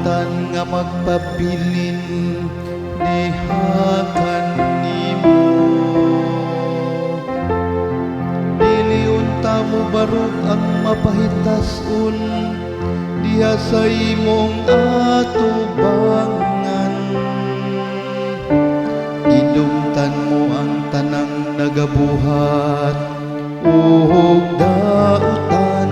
kalibutan nga magpabilin diha kanimo. Dili unta mo barog ang mapahitas-on diha sa imong atubangan. Gidumtan mo ang tanang nagabuhat ug dautan.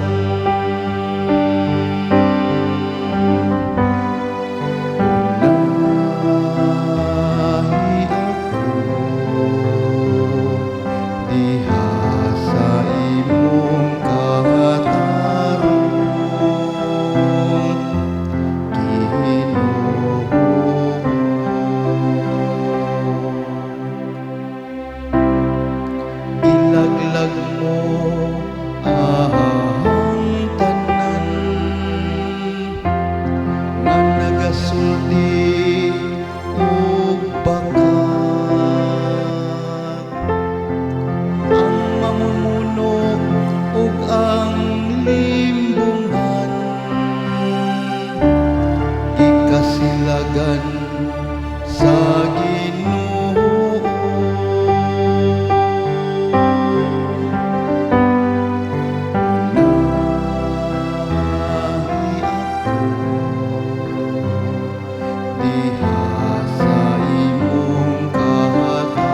Unahi ako diha sa imong katarong, Ginoo. Ilaglag mo ang tanan nga nagasulti ug bakat, ang mamumuno ug ang limbungan, ikasilagan sa Ginoo. Diha sa imong katarong,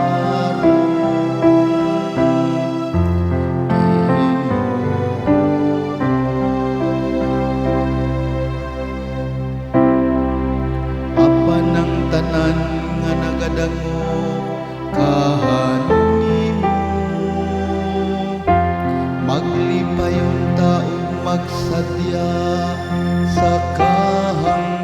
Ginoo. Apan ang tanan nga nagadango kahanimo, maglipayon ta ug magsadya sa kahanglan.